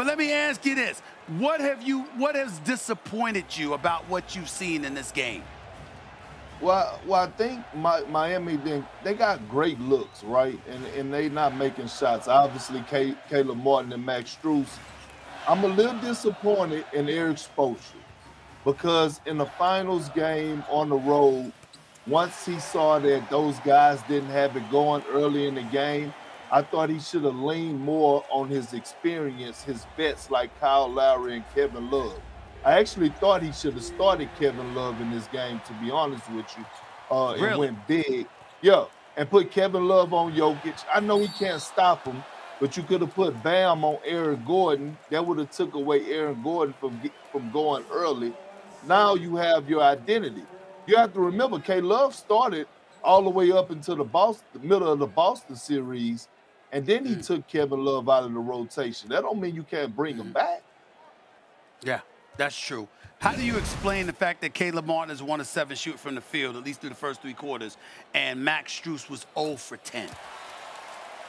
let me ask you this. What has disappointed you about what you've seen in this game? Well, I think Miami they got great looks, right? And they not making shots. Obviously, Caleb Martin and Max Strus. I'm a little disappointed in Eric Spoelstra because in the finals game on the road, once he saw that those guys didn't have it going early in the game, I thought he should have leaned more on his experience, his vets like Kyle Lowry and Kevin Love. I actually thought he should have started Kevin Love in this game, to be honest with you, and Really? went big. Yeah, and put Kevin Love on Jokic. I know he can't stop him, but you could have put Bam on Aaron Gordon. That would have took away Aaron Gordon from going early. Now you have your identity. You have to remember, K. Love started all the way up into the middle of the Boston series, and then he took Kevin Love out of the rotation. That don't mean you can't bring him back. Yeah, that's true. How do you explain the fact that Caleb Martin is 1 of 7 shooting from the field, at least through the first 3 quarters, and Max Strus was 0 for 10?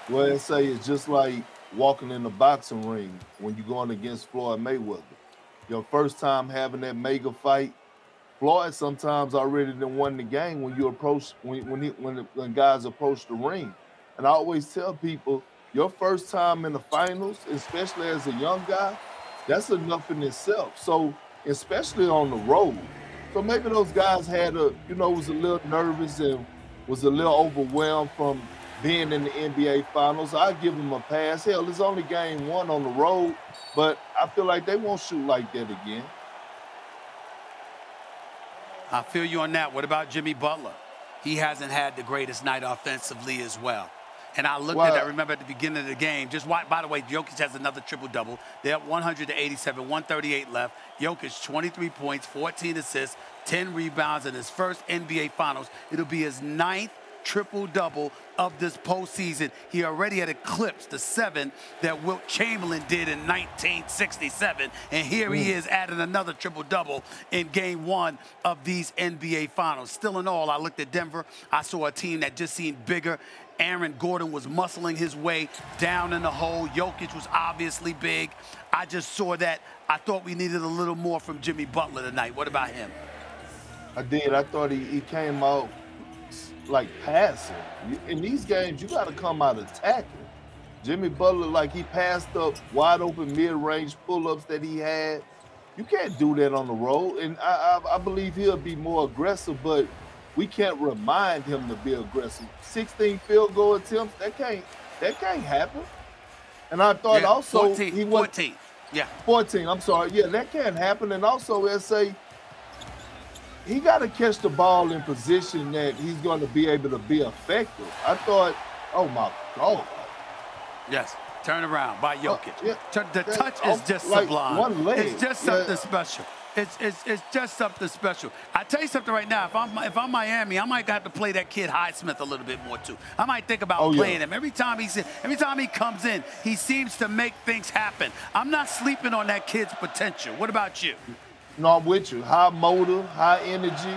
Well, I say it's just like walking in the boxing ring when you're going against Floyd Mayweather. Your first time having that mega fight, Floyd sometimes already done won the game when guys approach the ring. And I always tell people, your first time in the finals, especially as a young guy, that's enough in itself. So, especially on the road. So maybe those guys was a little nervous and was a little overwhelmed from being in the NBA Finals. I give them a pass. Hell, it's only game 1 on the road, but I feel like they won't shoot like that again. I feel you on that. What about Jimmy Butler? He hasn't had the greatest night offensively as well. And I looked at that, remember at the beginning of the game, by the way, Jokic has another triple-double. They're up 187, 138 left. Jokic, 23 points, 14 assists, 10 rebounds in his first NBA Finals. It'll be his 9th triple-double of this postseason. He already had eclipsed the 7 that Wilt Chamberlain did in 1967. And here he is adding another triple-double in game 1 of these NBA Finals. Still in all, I looked at Denver. I saw a team that just seemed bigger. Aaron Gordon was muscling his way down in the hole. Jokic was obviously big. I just saw that. I thought we needed a little more from Jimmy Butler tonight. What about him? I did. I thought he came out like passing. In these games, you got to come out attacking. Jimmy Butler, like he passed up wide open mid-range pull-ups that he had. You can't do that on the road. And I believe he'll be more aggressive, but we can't remind him to be aggressive. 16 field goal attempts, that can't happen. And I thought also 14. Yeah. 14, I'm sorry. Yeah, that can't happen. And also, S.A., he got to catch the ball in position that he's going to be able to be effective. I thought, oh, my God. Yes, turn around by Jokic. The touch is just like sublime. One leg. It's just something special. It's just something special. I tell you something right now. If I'm Miami, I might have to play that kid Highsmith a little bit more too. I might think about playing him. Every time he comes in, he seems to make things happen. I'm not sleeping on that kid's potential. What about you? No, I'm with you. High motor, high energy.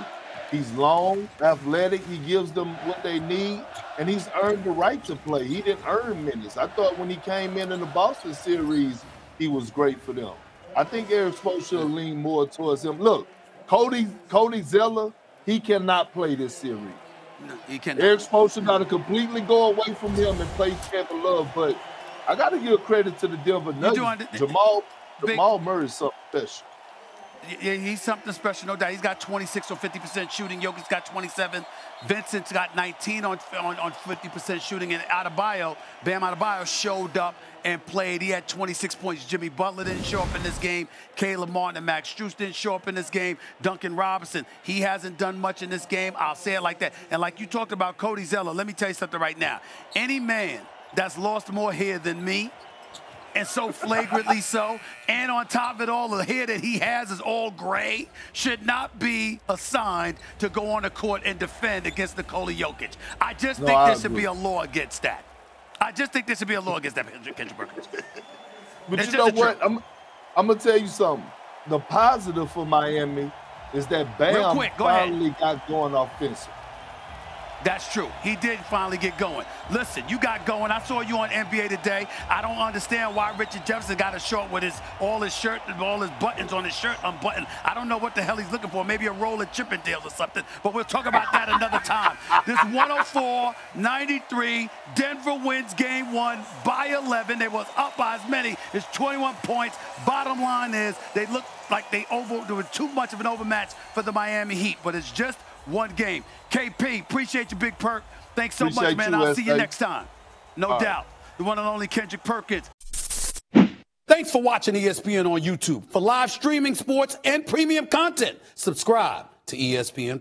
He's long, athletic. He gives them what they need, and he's earned the right to play. He didn't earn minutes. I thought when he came in the Boston series, he was great for them. I think Eric Spoelstra should lean more towards him. Look, Cody Zeller, he cannot play this series. No, he cannot. Eric Spoelstra got to completely go away from him and play Kevin Love. But I got to give credit to the Denver Nuggets. Jamal Murray is something special. Yeah, he's something special, no doubt. He's got 26 or 50% shooting. Jokic's got 27. Vincent's got 19 on 50% shooting. And Bam Adebayo showed up and played. He had 26 points. Jimmy Butler didn't show up in this game. Caleb Martin and Max Strus didn't show up in this game. Duncan Robinson, he hasn't done much in this game. I'll say it like that. And like you talked about Cody Zeller, let me tell you something right now. Any man that's lost more hair than me, and so flagrantly so, and on top of it all, the hair that he has is all gray, should not be assigned to go on the court and defend against Nikola Jokic. I just think there should be a law against that. Kendrick Perkins. But you know what? I'm going to tell you something. The positive for Miami is that Bam finally got going offensively. That's true. He did finally get going. Listen, you got going. I saw you on NBA Today. I don't understand why Richard Jefferson got a short with all his shirt and all his buttons on his shirt unbuttoned. I don't know what the hell he's looking for. Maybe a roll of Chippendales or something. But we'll talk about that another time. This 104-93. Denver wins game 1 by 11. They was up by as many as 21 points. Bottom line is they look like there was too much of an overmatch for the Miami Heat. But it's just one game. KP, appreciate you, Big Perk. Thanks so much, man. I'll see you next time. No doubt. The one and only Kendrick Perkins. Thanks for watching ESPN on YouTube. For live streaming, sports, and premium content, subscribe to ESPN+.